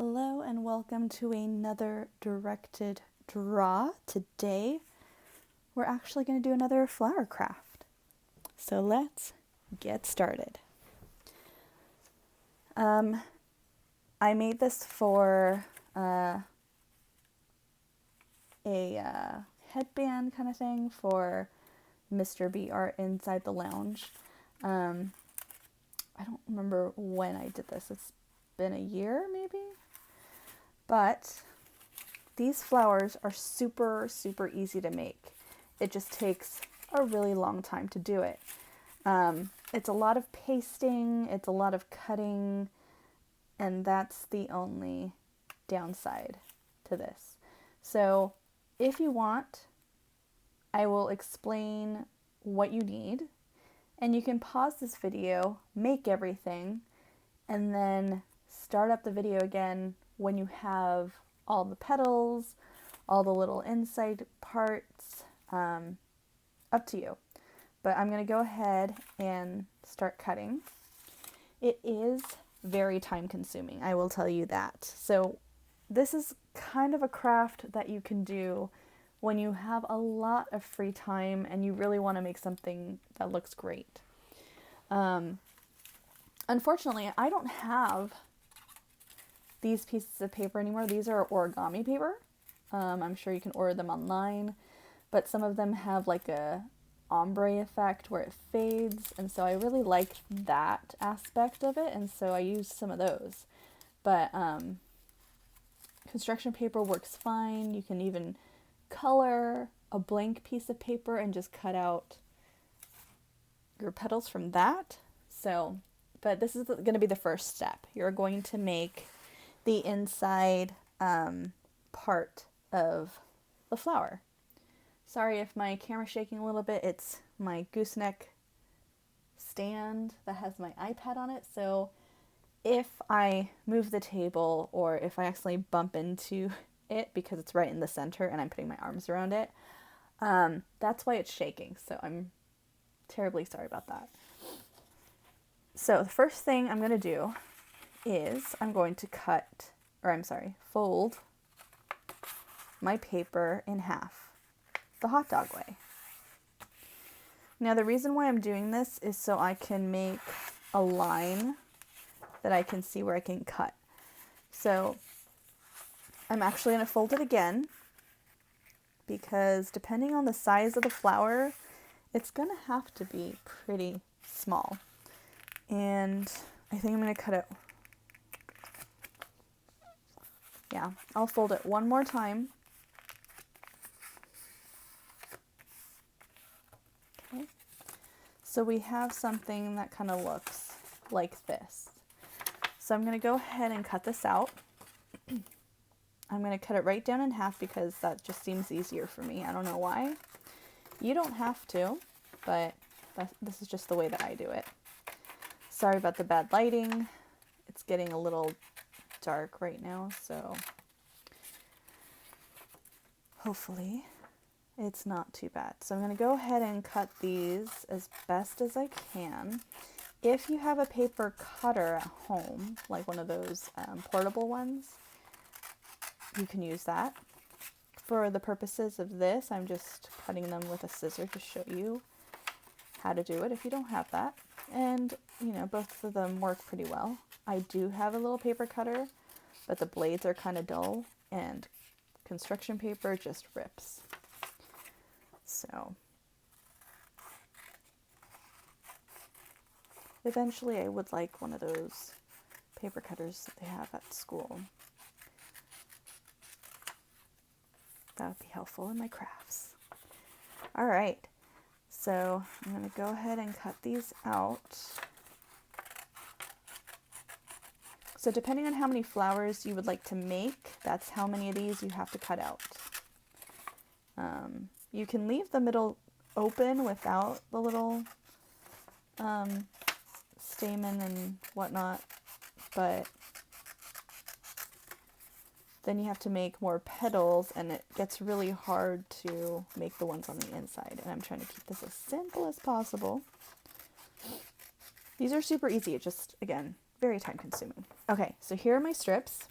Hello and welcome to another directed draw. Today we're actually going to do another flower craft. So let's get started. I made this for a headband kind of thing for Mr. B Art inside the lounge. I don't remember when I did this. It's been a year maybe? But these flowers are super easy to make. It just takes a really long time to do it. It's a lot of pasting, it's a lot of cutting, and that's the only downside to this. So if you want, I will explain what you need, and you can pause this video, make everything, and then start up the video again when you have all the petals, all the little inside parts, up to you. But I'm going to go ahead and start cutting. It is very time consuming, I will tell you that. So this is kind of a craft that you can do when you have a lot of free time and you really want to make something that looks great. Unfortunately, I don't have these pieces of paper anymore. These are origami paper. I'm sure you can order them online, but some of them have like a ombre effect where it fades, and so I really liked that aspect of it, and so I used some of those. But construction paper works fine. You can even color a blank piece of paper and just cut out your petals from that. So, but this is going to be the first step. You're going to make the inside part of the flower. Sorry if my camera's shaking a little bit. It's my gooseneck stand that has my iPad on it. So if I move the table or if I accidentally bump into it because it's right in the center and I'm putting my arms around it, that's why it's shaking. So I'm terribly sorry about that. So the first thing I'm going to do is I'm going to fold my paper in half, the hot dog way. Now the reason why I'm doing this is so I can make a line that I can see where I can cut. So I'm actually going to fold it again because depending on the size of the flower, it's going to have to be pretty small. And I think I'm going to cut it. Yeah, I'll fold it one more time. Okay. So we have something that kind of looks like this. So I'm going to go ahead and cut this out. I'm going to cut it right down in half because that just seems easier for me. I don't know why. You don't have to, but this is just the way that I do it. Sorry about the bad lighting. It's getting a little dark right now, so hopefully it's not too bad. So I'm going to go ahead and cut these as best as I can. If you have a paper cutter at home, like one of those portable ones, you can use that. For the purposes of this, I'm just cutting them with a scissor to show you how to do it if you don't have that. And, you know, both of them work pretty well. I do have a little paper cutter, but the blades are kind of dull and construction paper just rips. So eventually I would like one of those paper cutters that they have at school. That would be helpful in my crafts. All right, so I'm going to go ahead and cut these out. So depending on how many flowers you would like to make, that's how many of these you have to cut out. You can leave the middle open without the little stamen and whatnot, but then you have to make more petals and it gets really hard to make the ones on the inside. And I'm trying to keep this as simple as possible. These are super easy. It just, again, very time consuming. Okay, so here are my strips.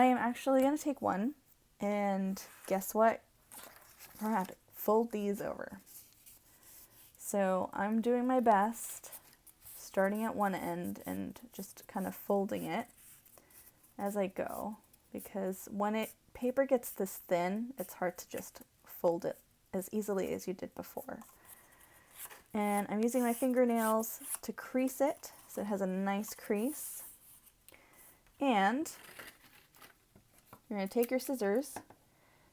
I am actually going to take one, and guess what? We're going to have to fold these over. So I'm doing my best, starting at one end and just kind of folding it as I go, because when paper gets this thin, it's hard to just fold it as easily as you did before. And I'm using my fingernails to crease it so it has a nice crease. And you're going to take your scissors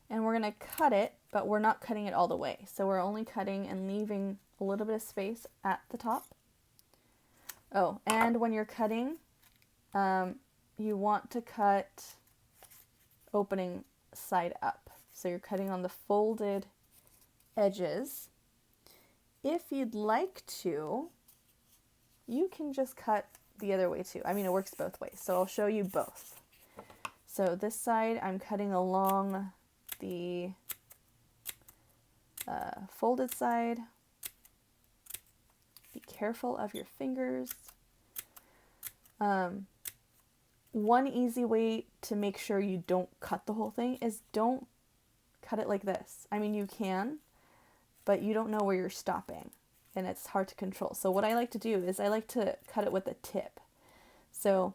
and we're going to cut it, but we're not cutting it all the way. So we're only cutting and leaving a little bit of space at the top. Oh, and when you're cutting, you want to cut opening side up. So you're cutting on the folded edges. If you'd like to, you can just cut the other way too. I mean, it works both ways, so I'll show you both. So this side, I'm cutting along the folded side. Be careful of your fingers. One easy way to make sure you don't cut the whole thing is don't cut it like this. I mean, you can, but you don't know where you're stopping, and it's hard to control. So what I like to do is I like to cut it with a tip. So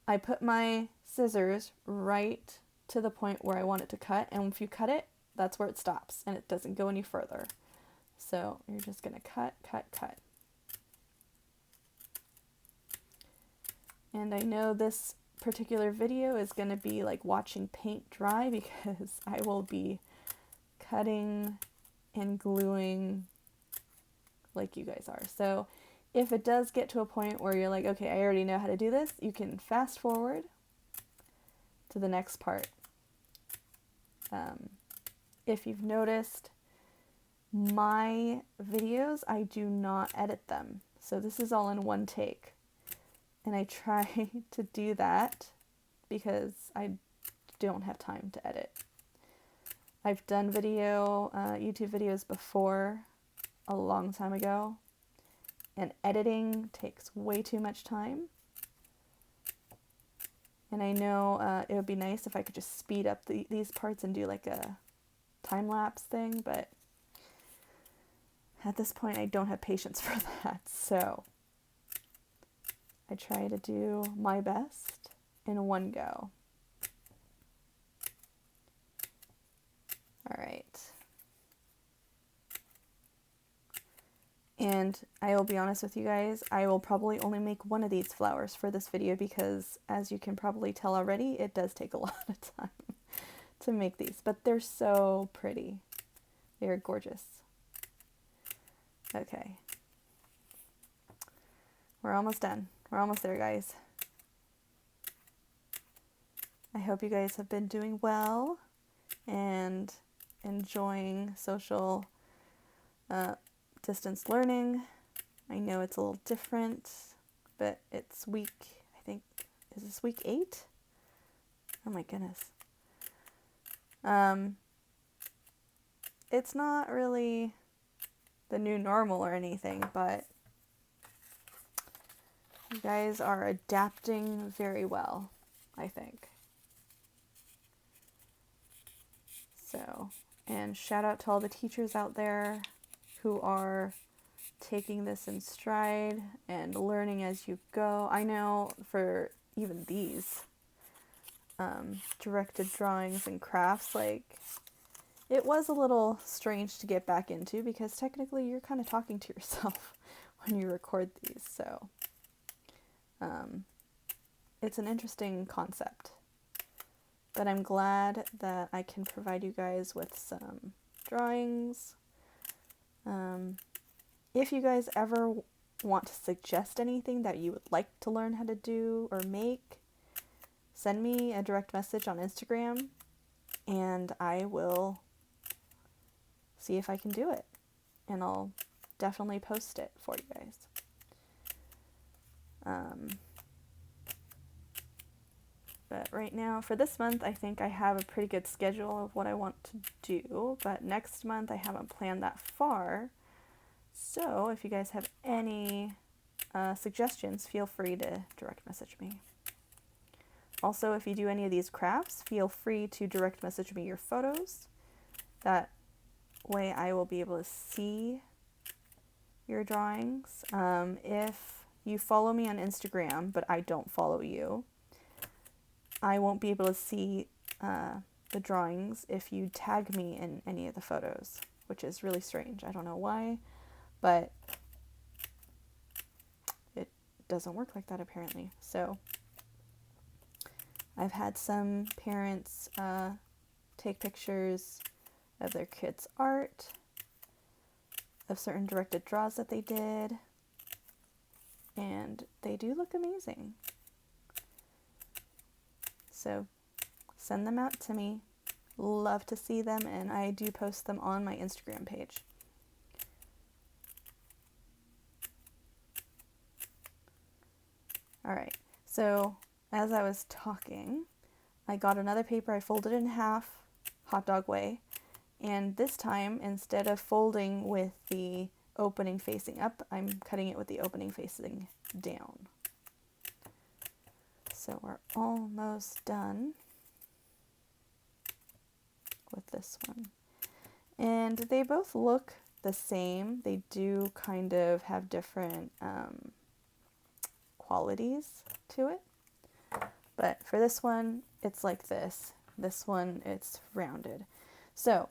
I put my scissors right to the point where I want it to cut, and if you cut it, that's where it stops, and it doesn't go any further. So you're just going to cut, cut, cut. And I know this particular video is going to be like watching paint dry because I will be cutting and gluing like you guys are. So if it does get to a point where you're like, okay, I already know how to do this, you can fast forward to the next part. If you've noticed, my videos, I do not edit them. So this is all in one take. And I try to do that because I don't have time to edit. I've done YouTube videos before, a long time ago, and editing takes way too much time. And I know it would be nice if I could just speed up these parts and do like a time-lapse thing, but at this point I don't have patience for that, so I try to do my best in one go. All right. And I will be honest with you guys, I will probably only make one of these flowers for this video because, as you can probably tell already, it does take a lot of time to make these, but they're so pretty. They're gorgeous. Okay. We're almost done. We're almost there, guys. I hope you guys have been doing well and enjoying social distance learning. I know it's a little different, but it's week, I think, is this week 8? Oh my goodness. It's not really the new normal or anything, but you guys are adapting very well, I think. So, and shout out to all the teachers out there who are taking this in stride and learning as you go. I know for even these directed drawings and crafts, like, it was a little strange to get back into because technically you're kind of talking to yourself when you record these, so it's an interesting concept. But I'm glad that I can provide you guys with some drawings. If you guys ever want to suggest anything that you would like to learn how to do or make, send me a direct message on Instagram and I will see if I can do it. And I'll definitely post it for you guys. But right now, for this month, I think I have a pretty good schedule of what I want to do. But next month, I haven't planned that far. So if you guys have any suggestions, feel free to direct message me. Also, if you do any of these crafts, feel free to direct message me your photos. That way I will be able to see your drawings. If you follow me on Instagram, but I don't follow you, I won't be able to see the drawings if you tag me in any of the photos, which is really strange. I don't know why, but it doesn't work like that apparently. So I've had some parents take pictures of their kids' art, of certain directed draws that they did, and they do look amazing. So send them out to me. Love to see them, and I do post them on my Instagram page. Alright, so as I was talking, I got another paper, I folded it in half, hot dog way, and this time, instead of folding with the opening facing up, I'm cutting it with the opening facing down. So we're almost done with this one. And they both look the same. They do kind of have different qualities to it. But for this one, it's like this. This one, it's rounded. So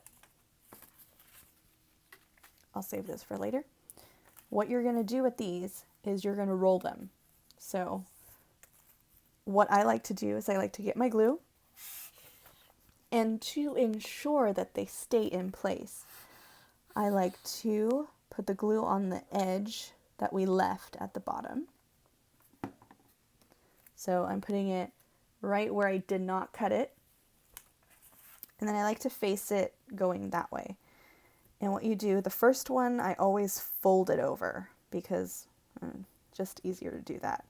I'll save this for later. What you're going to do with these is you're going to roll them. So what I like to do is I like to get my glue, and to ensure that they stay in place, I like to put the glue on the edge that we left at the bottom. So I'm putting it right where I did not cut it, and then I like to face it going that way. And what you do, the first one, I always fold it over because just easier to do that.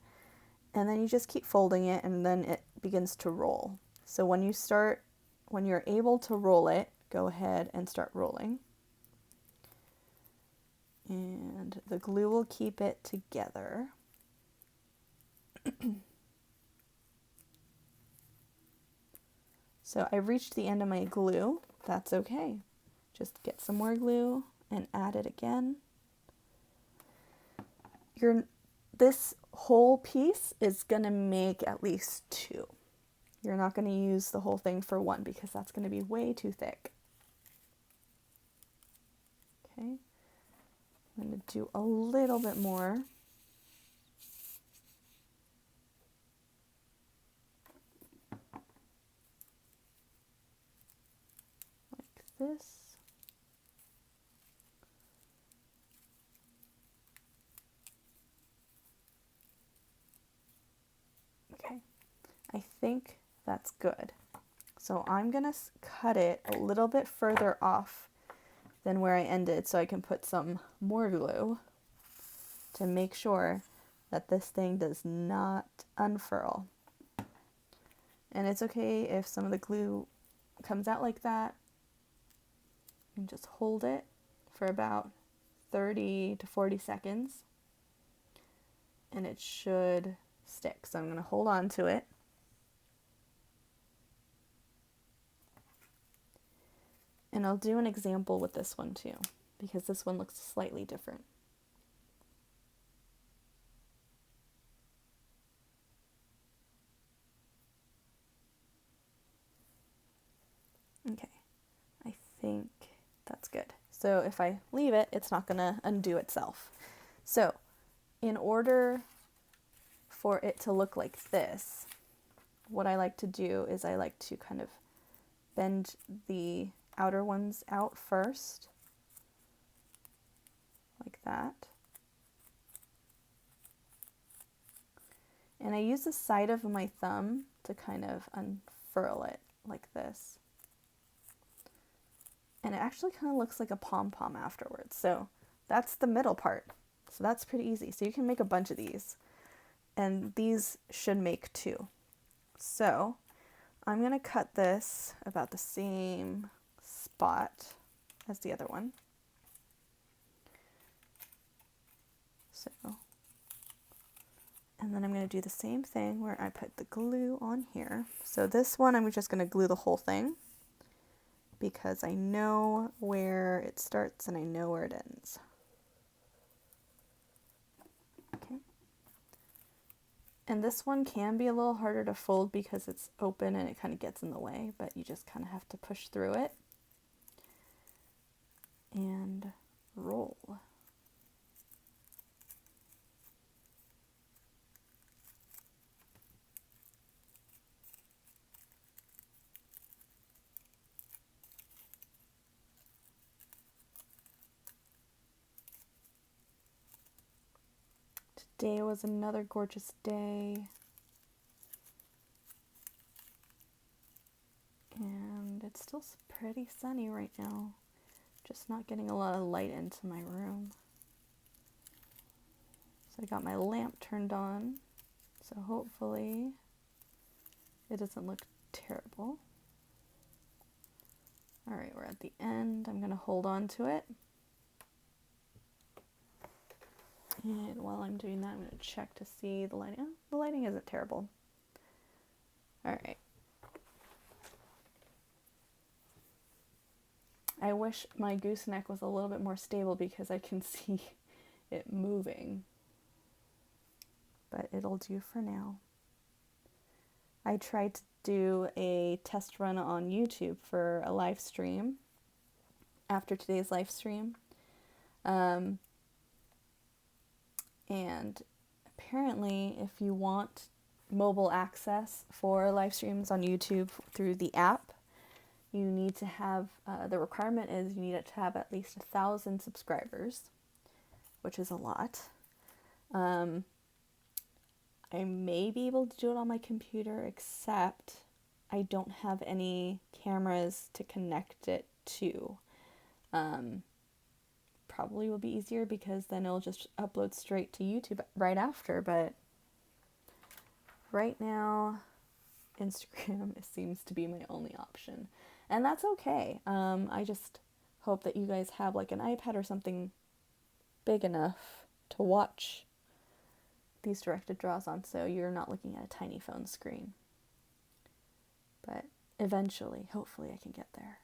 And then you just keep folding it, and then it begins to roll. So when you're able to roll it, go ahead and start rolling. And the glue will keep it together. So I've reached the end of my glue. That's okay. Just get some more glue and add it again. This whole piece is going to make at least 2. You're not going to use the whole thing for 1 because that's going to be way too thick. Okay. I'm going to do a little bit more. Like this. Okay. I think that's good. So I'm going to cut it a little bit further off than where I ended so I can put some more glue to make sure that this thing does not unfurl. And it's okay if some of the glue comes out like that. You can just hold it for about 30 to 40 seconds and it should stick. So I'm going to hold on to it. And I'll do an example with this one too, because this one looks slightly different. Okay, I think that's good. So if I leave it, it's not going to undo itself. So in order for it to look like this, what I like to do is I like to kind of bend the outer ones out first, like that. And I use the side of my thumb to kind of unfurl it like this. And it actually kind of looks like a pom-pom afterwards. So that's the middle part. So that's pretty easy. So you can make a bunch of these. And these should make 2. So I'm going to cut this about the same spot as the other one. So And then I'm going to do the same thing where I put the glue on here. So this one I'm just going to glue the whole thing because I know where it starts and I know where it ends. Okay. And this one can be a little harder to fold because it's open and it kind of gets in the way, but you just kind of have to push through it and roll. Today was another gorgeous day. And it's still pretty sunny right now. Just not getting a lot of light into my room. So I got my lamp turned on. So hopefully it doesn't look terrible. Alright, we're at the end. I'm going to hold on to it. And while I'm doing that, I'm going to check to see the lighting. Oh, the lighting isn't terrible. Alright. I wish my gooseneck was a little bit more stable because I can see it moving. But it'll do for now. I tried to do a test run on YouTube for a live stream after today's live stream. And apparently if you want mobile access for live streams on YouTube through the app, you need to have, the requirement is you need to have at least 1,000 subscribers, which is a lot. I may be able to do it on my computer, except I don't have any cameras to connect it to. Probably will be easier because then it'll just upload straight to YouTube right after, but right now Instagram seems to be my only option. And that's okay. I just hope that you guys have like an iPad or something big enough to watch these directed draws on so you're not looking at a tiny phone screen. But eventually, hopefully I can get there.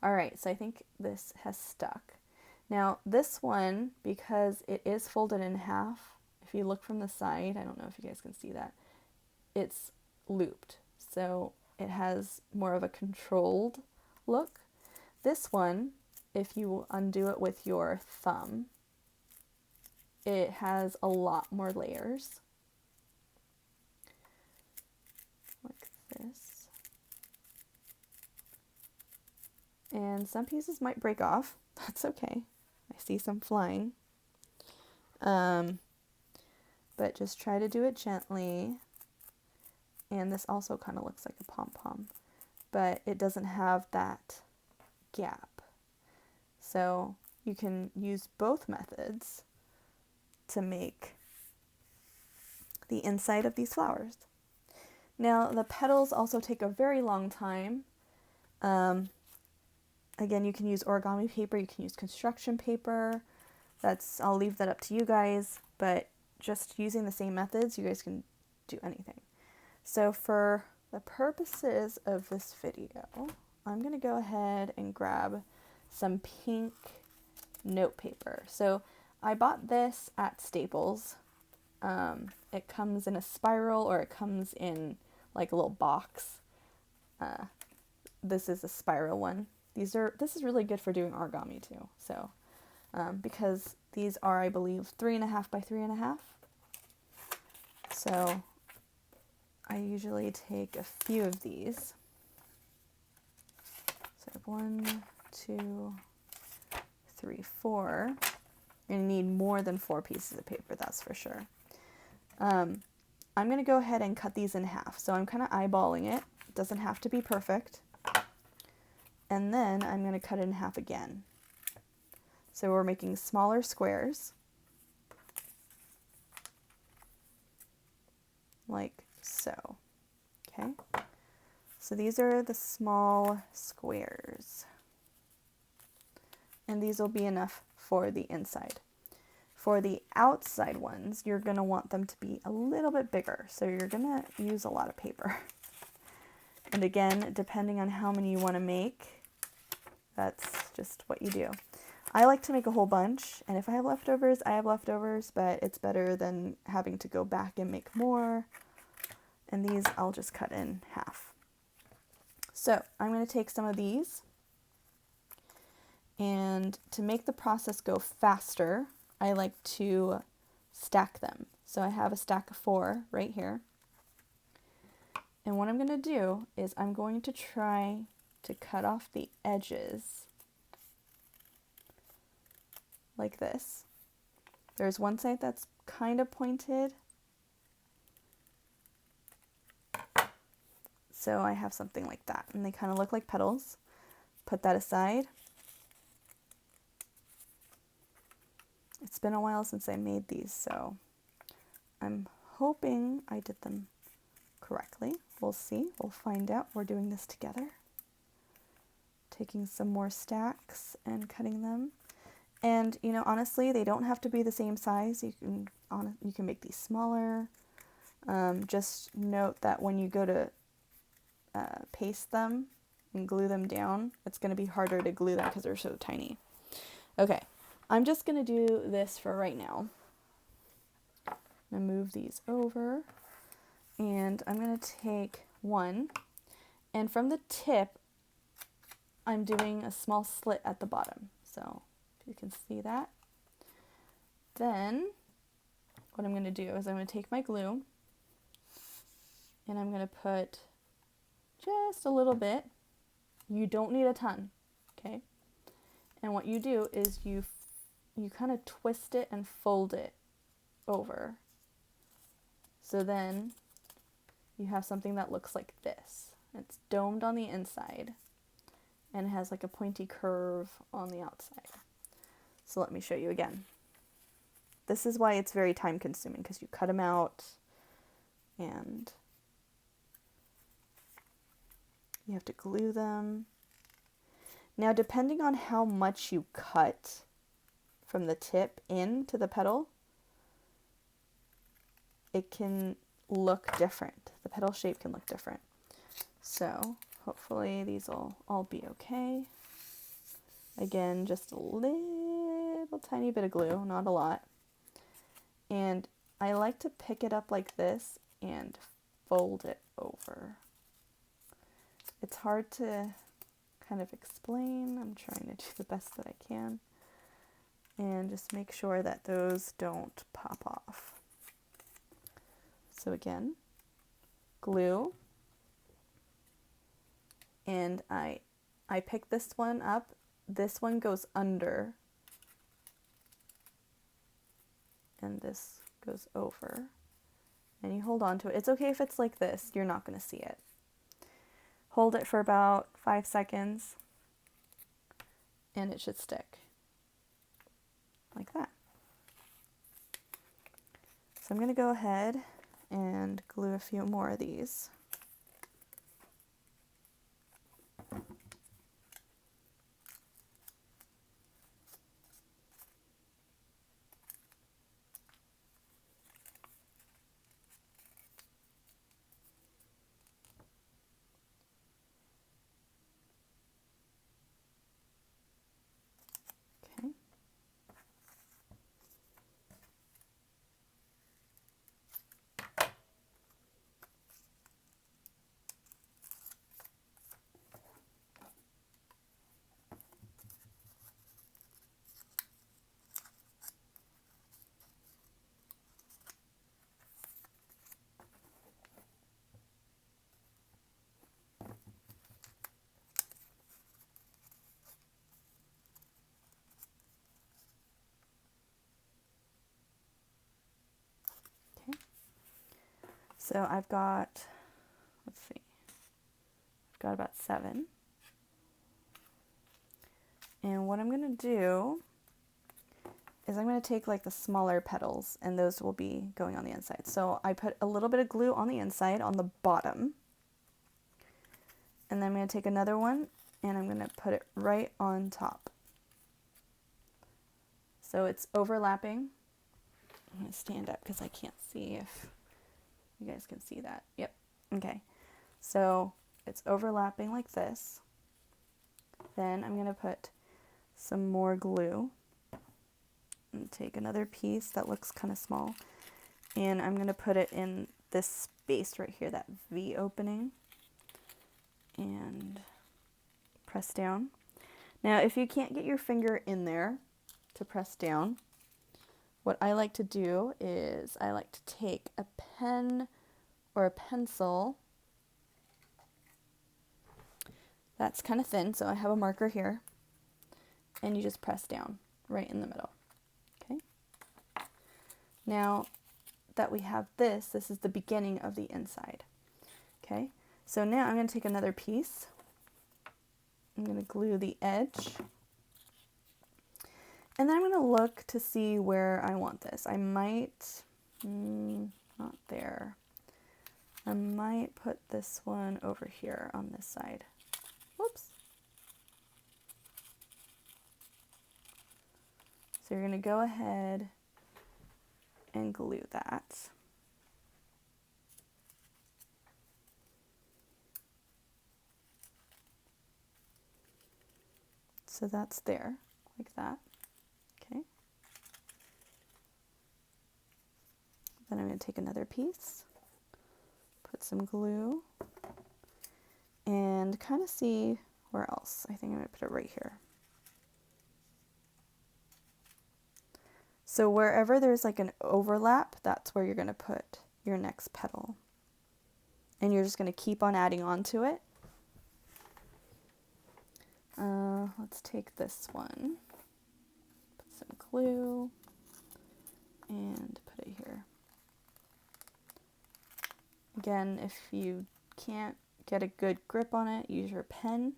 Alright, so I think this has stuck. Now this one, because it is folded in half, if you look from the side, I don't know if you guys can see that, it's looped. So it has more of a controlled look. This one, if you undo it with your thumb, it has a lot more layers. Like this. And some pieces might break off. That's okay. I see some flying. But just try to do it gently. And this also kind of looks like a pom-pom, but it doesn't have that gap. So you can use both methods to make the inside of these flowers. Now the petals also take a very long time. Again, you can use origami paper, you can use construction paper. I'll leave that up to you guys, but just using the same methods, you guys can do anything. So for the purposes of this video, I'm going to go ahead and grab some pink note paper. So I bought this at Staples. It comes in a spiral or it comes in like a little box. This is a spiral one. This is really good for doing origami too. So because these are, I believe, 3.5 by 3.5. So I usually take a few of these. So 1, 2, 3, 4. You're going to need more than 4 pieces of paper, that's for sure. I'm going to go ahead and cut these in half. So I'm kind of eyeballing it. It doesn't have to be perfect. And then I'm going to cut it in half again. So we're making smaller squares. Like so. Okay. So these are the small squares. And these will be enough for the inside. For the outside ones, you're going to want them to be a little bit bigger. So you're going to use a lot of paper. And again, depending on how many you want to make, that's just what you do. I like to make a whole bunch, and if I have leftovers, I have leftovers, but it's better than having to go back and make more. And these I'll just cut in half. So I'm going to take some of these, and to make the process go faster, I like to stack them. So I have a stack of 4 right here. And what I'm going to do is I'm going to try to cut off the edges like this. There's one side that's kind of pointed. So I have something like that, and they kind of look like petals. Put that aside. It's been a while since I made these, so I'm hoping I did them correctly. We'll see. We'll find out. We're doing this together. Taking some more stacks and cutting them. And, you know, honestly, they don't have to be the same size. You can make these smaller. Just note that when you go to paste them and glue them down, it's going to be harder to glue them because they're so tiny. Okay, I'm just going to do this for right now. I'm going to move these over, and I'm going to take one, and from the tip, I'm doing a small slit at the bottom. So if you can see that. Then what I'm going to do is I'm going to take my glue, and I'm going to put just a little bit. You don't need a ton, okay? And what you do is you kind of twist it and fold it over. So then you have something that looks like this. It's domed on the inside and it has like a pointy curve on the outside. So let me show you again. This is why it's very time consuming, because you cut them out and you have to glue them. Now, depending on how much you cut from the tip into the petal, it can look different. The petal shape can look different. So hopefully these will all be okay. Again, just a little tiny bit of glue, not a lot. And I like to pick it up like this and fold it over. It's hard to kind of explain. I'm trying to do the best that I can. And just make sure that those don't pop off. So again, glue. And I pick this one up. This one goes under. And this goes over. And you hold on to it. It's okay if it's like this. You're not going to see it. Hold it for about 5 seconds. And it should stick. Like that. So I'm going to go ahead and glue a few more of these. Okay. So I've got, let's see, I've got about 7. And what I'm going to do is I'm going to take like the smaller petals, and those will be going on the inside. So I put a little bit of glue on the inside, on the bottom. And then I'm going to take another one, and I'm going to put it right on top. So it's overlapping, I'm going to stand up because I can't see if you guys can see that. Yep. Okay. So it's overlapping like this. Then I'm going to put some more glue and take another piece that looks kind of small, and I'm going to put it in this space right here, that V opening, and press down. Now if you can't get your finger in there to press down, what I like to do is I like to take a pen or a pencil that's kind of thin, so I have a marker here, and you just press down right in the middle. Okay. Now that we have this is the beginning of the inside. Okay, so now I'm going to take another piece. I'm going to glue the edge, and then I'm going to look to see where I want this. I might, not there. I might put this one over here on this side. Whoops. So you're going to go ahead and glue that. So that's there, like that. Okay. Then I'm going to take another piece, put some glue, and kind of see where else. I think I'm going to put it right here. So wherever there's like an overlap, that's where you're going to put your next petal. And you're just going to keep on adding on to it. Let's take this one, put some glue, and put it here. Again, if you can't get a good grip on it, use your pen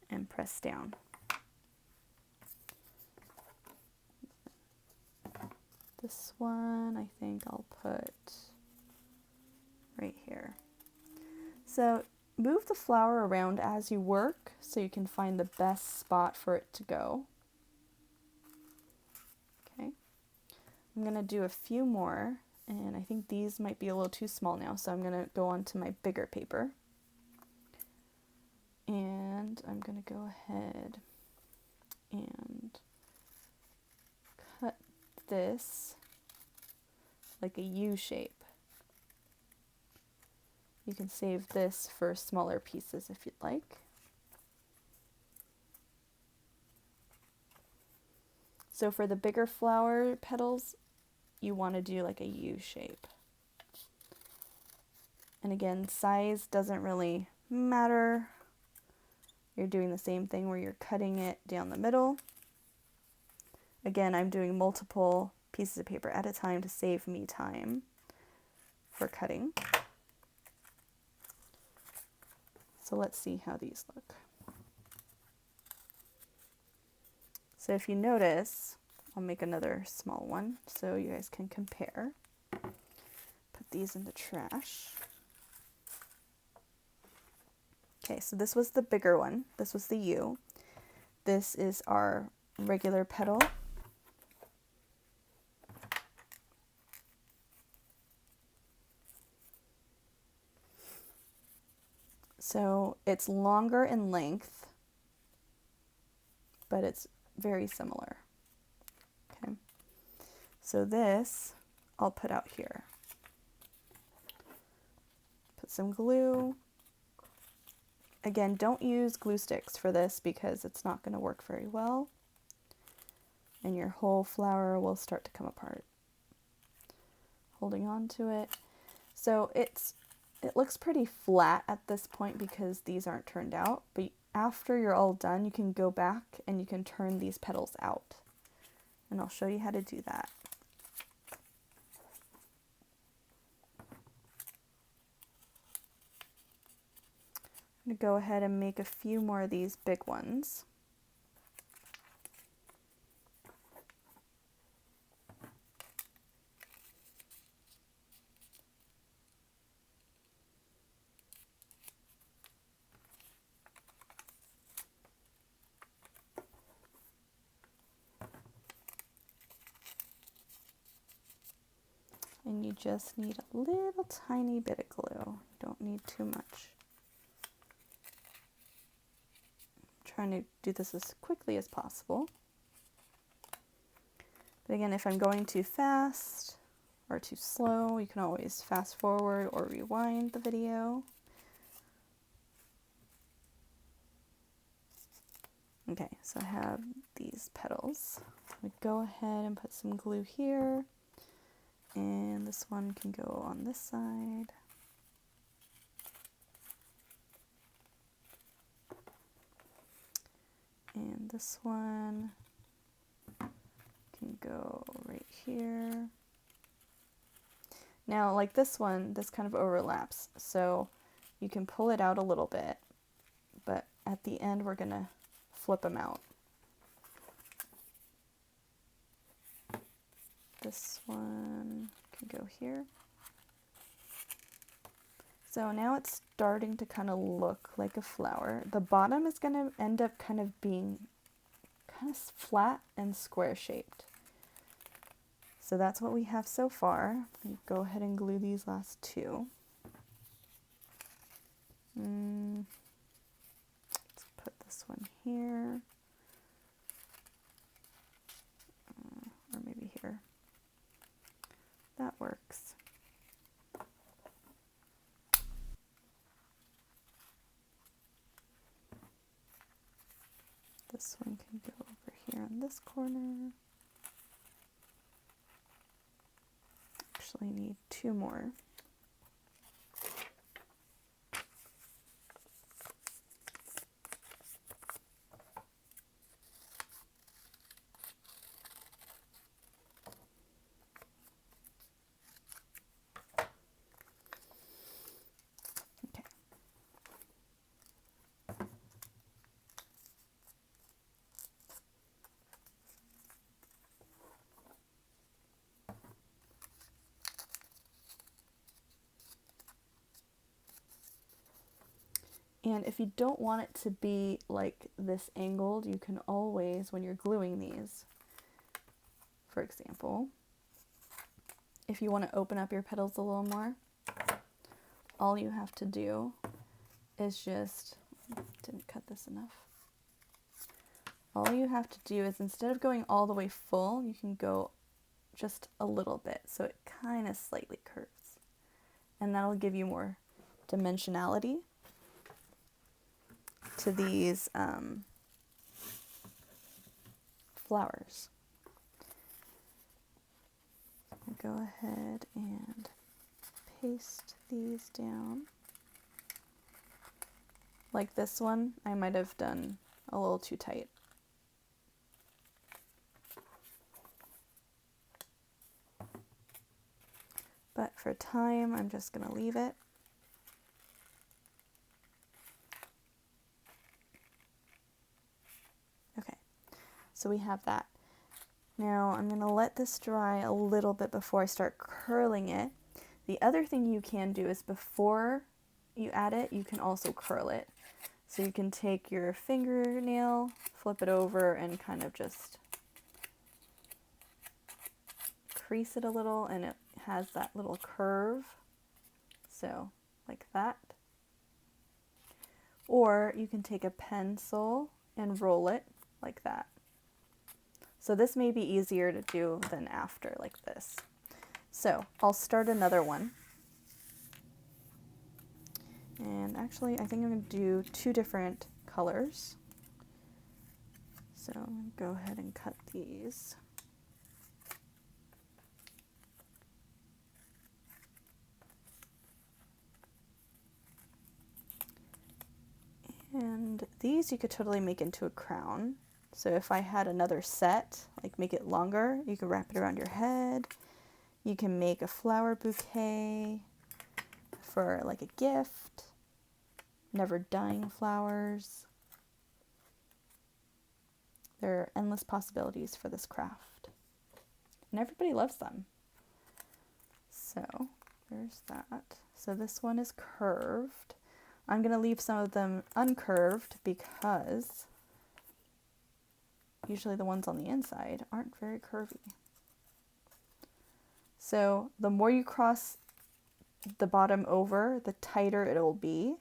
and press down. This one I think I'll put right here. So move the flower around as you work so you can find the best spot for it to go. Okay, I'm going to do a few more, and I think these might be a little too small now, so I'm going to go on to my bigger paper. And I'm going to go ahead and cut this like a U shape. You can save this for smaller pieces if you'd like. So for the bigger flower petals, you want to do like a U shape. And again, size doesn't really matter. You're doing the same thing where you're cutting it down the middle. Again, I'm doing multiple pieces of paper at a time to save me time for cutting. So let's see how these look. So if you notice, I'll make another small one so you guys can compare. Put these in the trash. Okay, so this was the bigger one. This was the U. This is our regular petal. So it's longer in length, but it's very similar. Okay, so this I'll put out here. Put some glue. Again, don't use glue sticks for this because it's not going to work very well, and your whole flower will start to come apart. Holding on to it. So it looks pretty flat at this point because these aren't turned out, but after you're all done, you can go back and you can turn these petals out. And I'll show you how to do that. I'm going to go ahead and make a few more of these big ones. and you just need a little tiny bit of glue. You don't need too much. I'm trying to do this as quickly as possible. But again, if I'm going too fast or too slow, you can always fast forward or rewind the video. Okay, so I have these petals. I'm gonna go ahead and put some glue here, and this one can go on this side. And this one can go right here. Now, like this one, this kind of overlaps, so you can pull it out a little bit, but at the end we're gonna flip them out. This one can go here. So now it's starting to kind of look like a flower. The bottom is going to end up kind of being kind of flat and square shaped. So that's what we have so far. Go ahead and glue these last two. Let's put this one here. Or maybe here. That works. This one can go over here in this corner. Actually need two more. And if you don't want it to be like this angled, you can always, when you're gluing these, for example, if you want to open up your petals a little more, all you have to do is just, didn't cut this enough. All you have to do is, instead of going all the way full, you can go just a little bit, so it kind of slightly curves. And that'll give you more dimensionality to these flowers. I'll go ahead and paste these down. Like this one, I might have done a little too tight. But for time, I'm just going to leave it. Okay, so we have that. Now I'm going to let this dry a little bit before I start curling it. The other thing you can do is, before you add it, you can also curl it. So you can take your fingernail, flip it over, and kind of just crease it a little, and it has that little curve. So like that. Or you can take a pencil and roll it like that. So this may be easier to do than after, like this. So I'll start another one. And actually, I think I'm going to do two different colors. So I'm going to go ahead and cut these. And these you could totally make into a crown. So if I had another set, like make it longer, you could wrap it around your head. You can make a flower bouquet for like a gift. Never dying flowers. There are endless possibilities for this craft. And everybody loves them. So there's that. So this one is curved. I'm going to leave some of them uncurved because usually the ones on the inside aren't very curvy. So the more you cross the bottom over, the tighter it will be.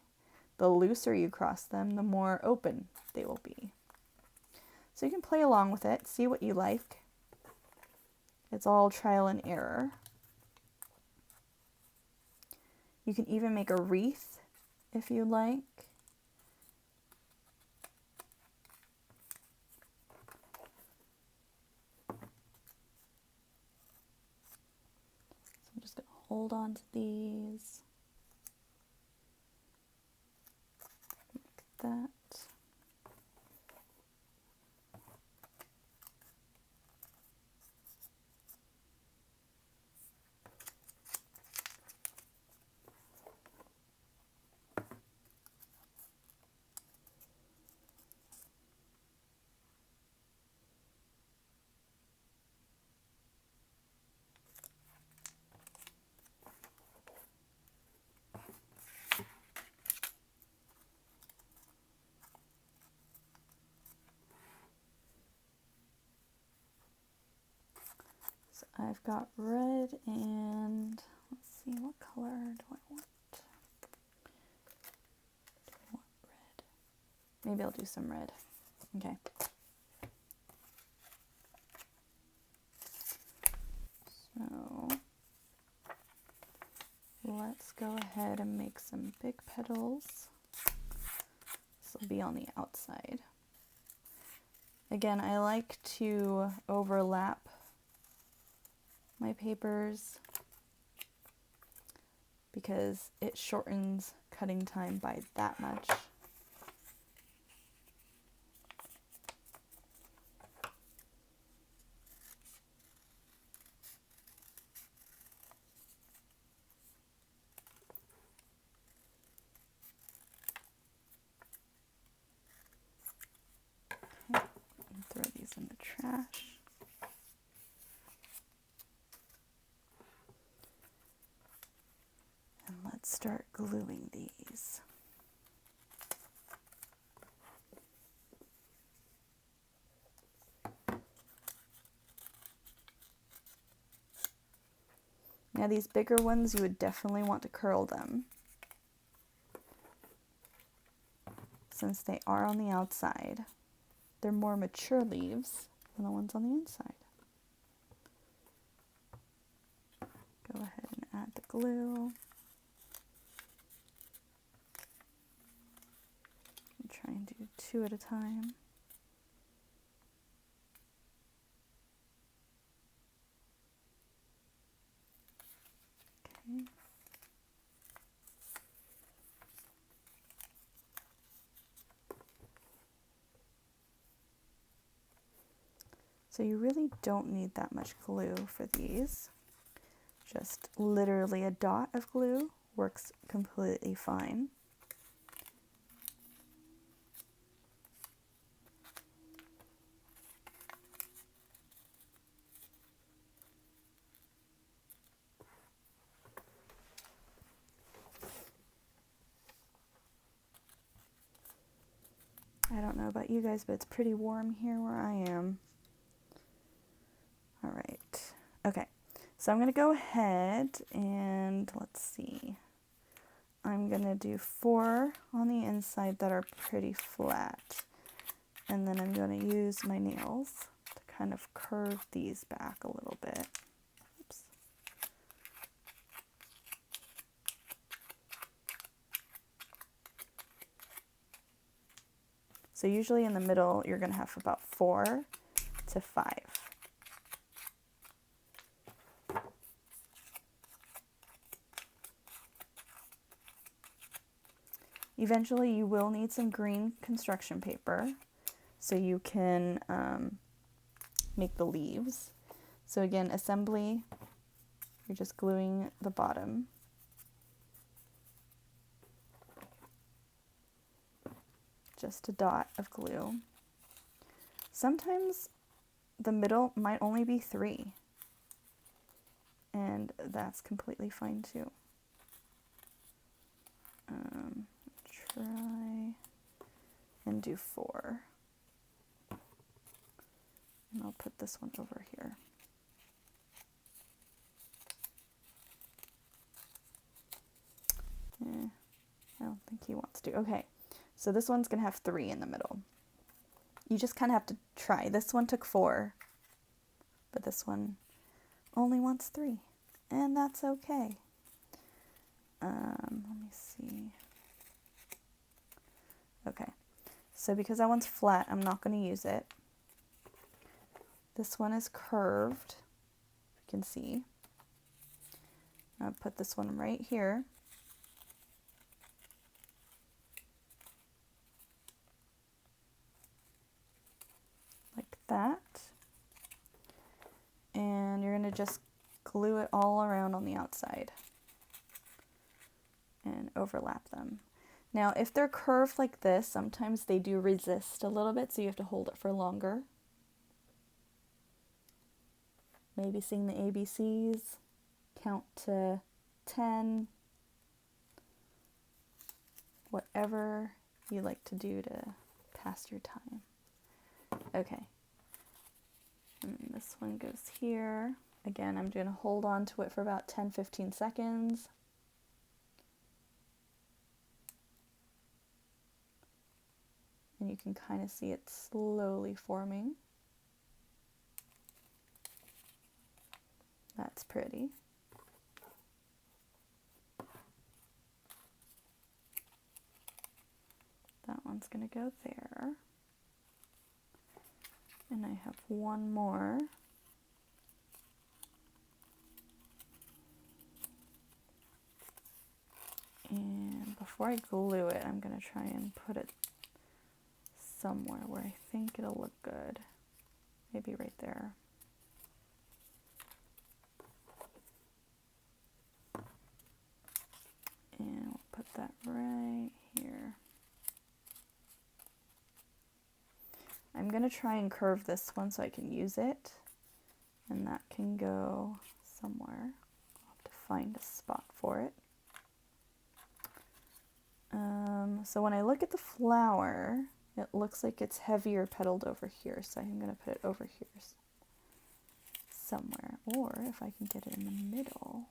The looser you cross them, the more open they will be. So you can play along with it, see what you like. It's all trial and error. You can even make a wreath if you like. So I'm just going to hold on to these. Like that. So I've got red and let's see, what color do I want? Do I want red? Maybe I'll do some red. Okay. So let's go ahead and make some big petals. This will be on the outside. Again, I like to overlap my papers because it shortens cutting time by that much. Okay, throw these in the trash. And let's start gluing these. Now these bigger ones, you would definitely want to curl them, since they are on the outside. They're more mature leaves than the ones on the inside. Go ahead and add the glue. And try and do 2 at a time. Okay. So you really don't need that much glue for these. Just literally a dot of glue works completely fine. I don't know about you guys, but it's pretty warm here where I am. All right. Okay. So I'm going to go ahead and let's see. I'm going to do 4 on the inside that are pretty flat. And then I'm going to use my nails to kind of curve these back a little bit. Oops. So usually in the middle, you're going to have about 4 to 5. Eventually you will need some green construction paper so you can make the leaves. So again, assembly, you're just gluing the bottom. Just a dot of glue. Sometimes the middle might only be 3, and that's completely fine too. Try and do 4. And I'll put this one over here. think he wants to. Okay, so this one's gonna have 3 in the middle. You just kind of have to try. This one took 4, but this one only wants 3, and that's okay. Let me see. Okay, so because that one's flat, I'm not going to use it. This one is curved, you can see. I'll put this one right here. Like that. And you're going to just glue it all around on the outside and overlap them. Now, if they're curved like this, sometimes they do resist a little bit, so you have to hold it for longer. Maybe sing the ABCs, count to 10, whatever you like to do to pass your time. Okay, and this one goes here. Again, I'm going to hold on to it for about 10-15 seconds. And you can kind of see it slowly forming. That's pretty. That one's going to go there. And I have one more. And before I glue it, I'm going to try and put it somewhere where I think it'll look good. Maybe right there. And we'll put that right here. I'm going to try and curve this one so I can use it. And that can go somewhere. I'll have to find a spot for it. So when I look at the flower, it looks like it's heavier petaled over here, so I'm going to put it over here somewhere. Or if I can get it in the middle,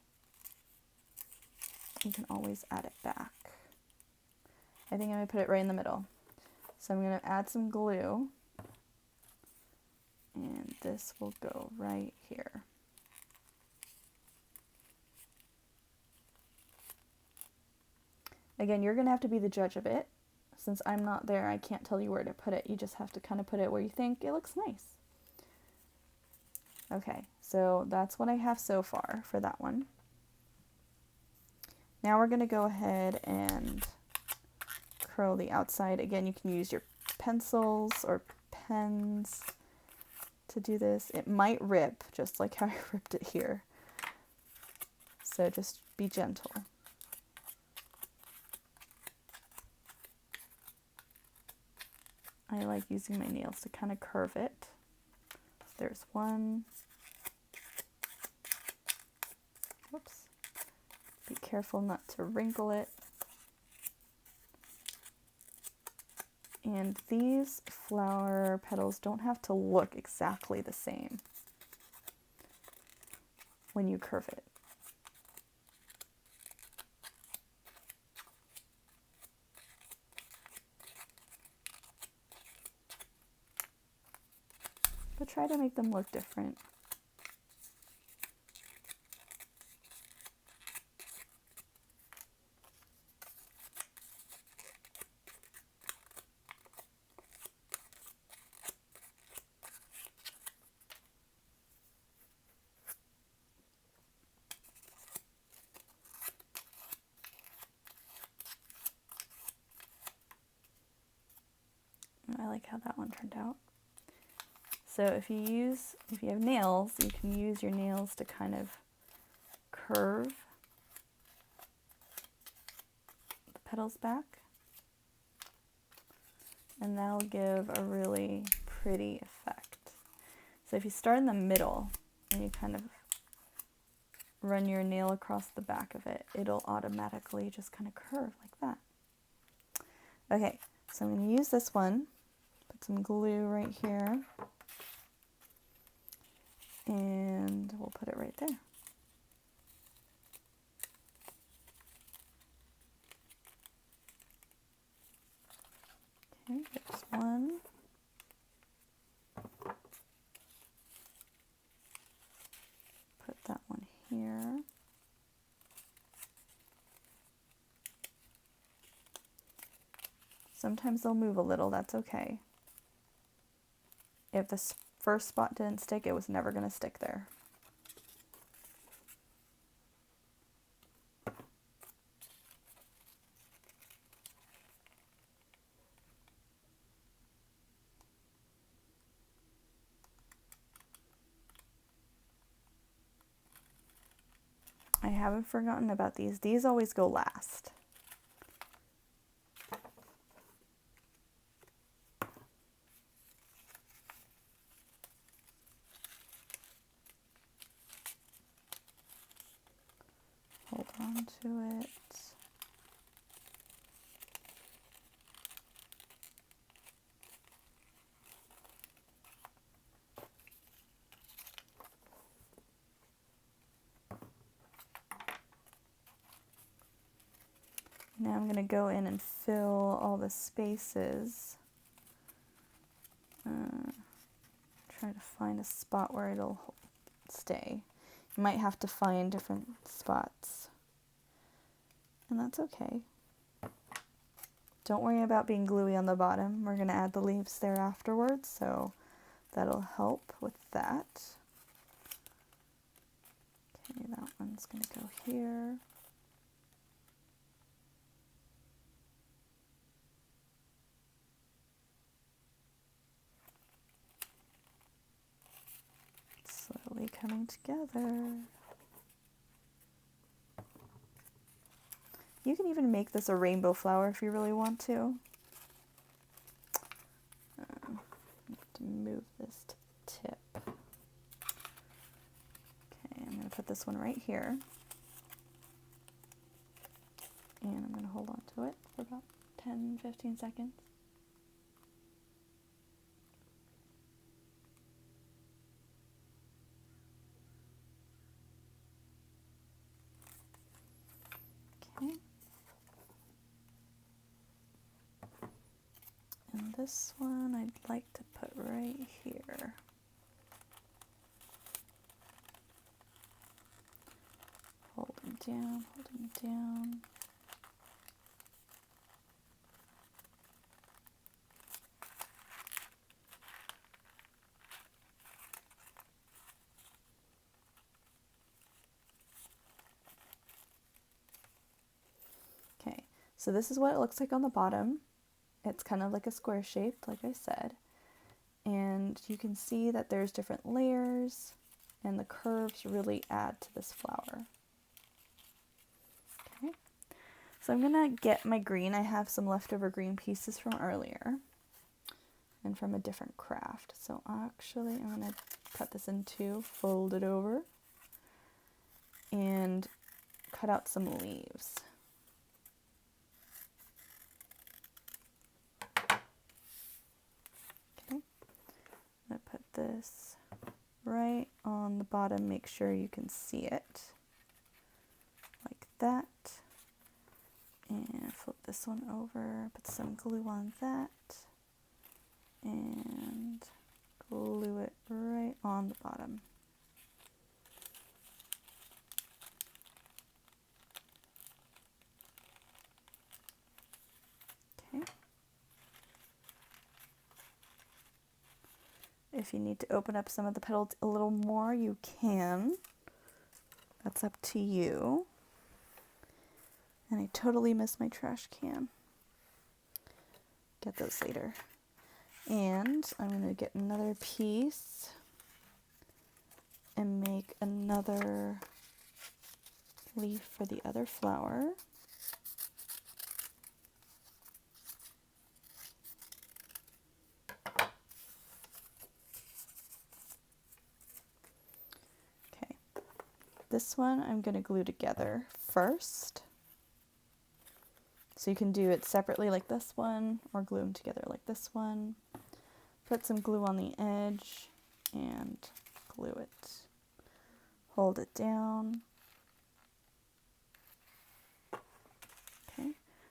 you can always add it back. I think I'm going to put it right in the middle. So I'm going to add some glue, and this will go right here. Again, you're going to have to be the judge of it. Since I'm not there, I can't tell you where to put it. You just have to kind of put it where you think it looks nice. Okay, so that's what I have so far for that one. Now we're going to go ahead and curl the outside. Again, you can use your pencils or pens to do this. It might rip, just like how I ripped it here. So just be gentle. I like using my nails to kind of curve it. There's one. Whoops. Be careful not to wrinkle it. And these flower petals don't have to look exactly the same when you curve it. But try to make them look different. I like how that one turned out. So if you have nails, you can use your nails to kind of curve the petals back. And that'll give a really pretty effect. So if you start in the middle and you kind of run your nail across the back of it, it'll automatically just kind of curve like that. Okay, so I'm going to use this one, put some glue right here, and we'll put it right there. Okay, there's one. Put that one here. Sometimes they'll move a little, that's okay. If this first spot didn't stick, it was never going to stick there. I haven't forgotten about these. These always go last. Hold on to it. Now I'm going to go in and fill all the spaces. Try to find a spot where it'll stay. You might have to find different spots. And that's okay. Don't worry about being gluey on the bottom. We're going to add the leaves there afterwards, so that'll help with that. Okay, that one's going to go here. Slowly coming together. You can even make this a rainbow flower if you really want to. I have to move this to the tip. Okay, I'm going to put this one right here. And I'm going to hold on to it for about 10-15 seconds. Okay. And this one I'd like to put right here. Hold them down, hold them down. Okay, so this is what it looks like on the bottom. It's kind of like a square shape, like I said. And you can see that there's different layers, and the curves really add to this flower. Okay, so I'm gonna get my green. I have some leftover green pieces from earlier and from a different craft. So actually I'm gonna cut this in two, fold it over, and cut out some leaves. I'm going to put this right on the bottom, make sure you can see it, like that, and flip this one over, put some glue on that, and glue it right on the bottom. Okay. If you need to open up some of the petals a little more, you can. That's up to you. And I totally missed my trash can. Get those later. And I'm going to get another piece and make another leaf for the other flower. This one I'm going to glue together first. So you can do it separately like this one, or glue them together like this one. Put some glue on the edge and glue it. Hold it down. Okay,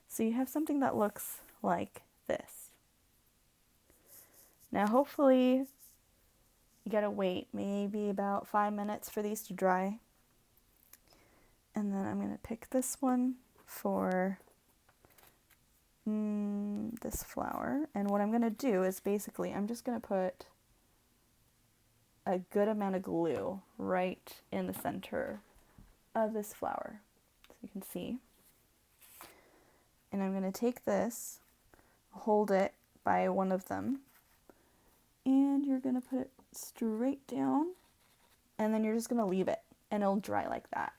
so you have something that looks like this. Now hopefully you gotta wait maybe about 5 minutes for these to dry. And then I'm gonna pick this one for this flower. And what I'm gonna do is basically I'm just gonna put a good amount of glue right in the center of this flower, so you can see. And I'm gonna take this, hold it by one of them, and you're gonna put it straight down, and then you're just gonna leave it and it'll dry like that.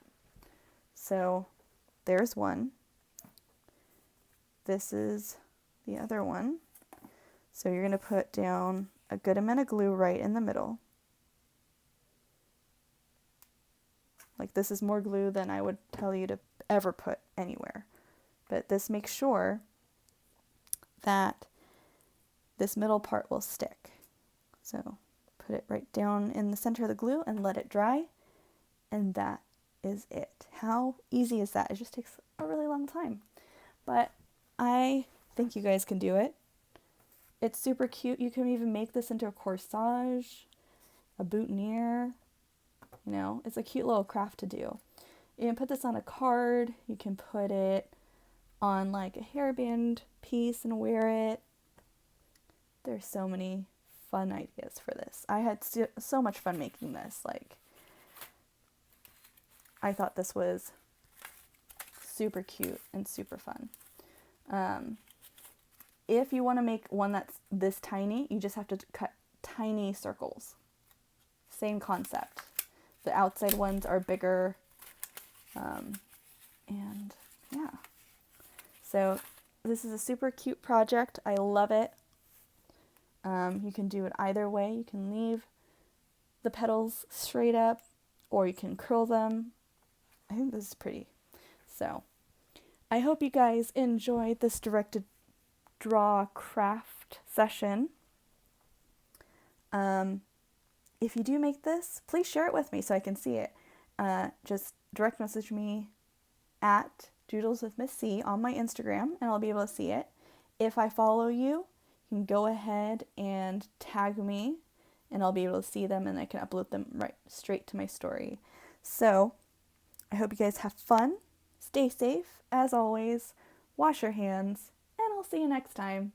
So there's one. This is the other one. So you're gonna put down a good amount of glue right in the middle. Like, this is more glue than I would tell you to ever put anywhere. But this makes sure that this middle part will stick. So put it right down in the center of the glue and let it dry. And that is it. How easy is that? It just takes a really long time. But I think you guys can do it. It's super cute. You can even make this into a corsage, a boutonniere. You know, it's a cute little craft to do. You can put this on a card. You can put it on like a hairband piece and wear it. There's so many fun ideas for this. I had so much fun making this. Like, I thought this was super cute and super fun. If you want to make one that's this tiny, you just have to cut tiny circles. Same concept. The outside ones are bigger. And yeah. So this is a super cute project. I love it. You can do it either way. You can leave the petals straight up, or you can curl them. I think this is pretty. So I hope you guys enjoyed this directed draw craft session. If you do make this, please share it with me so I can see it. Just direct message me at Doodles with Miss C on my Instagram, and I'll be able to see it. If I follow you, you can go ahead and tag me, and I'll be able to see them, and I can upload them right straight to my story. So I hope you guys have fun. Stay safe, as always. Wash your hands, and I'll see you next time.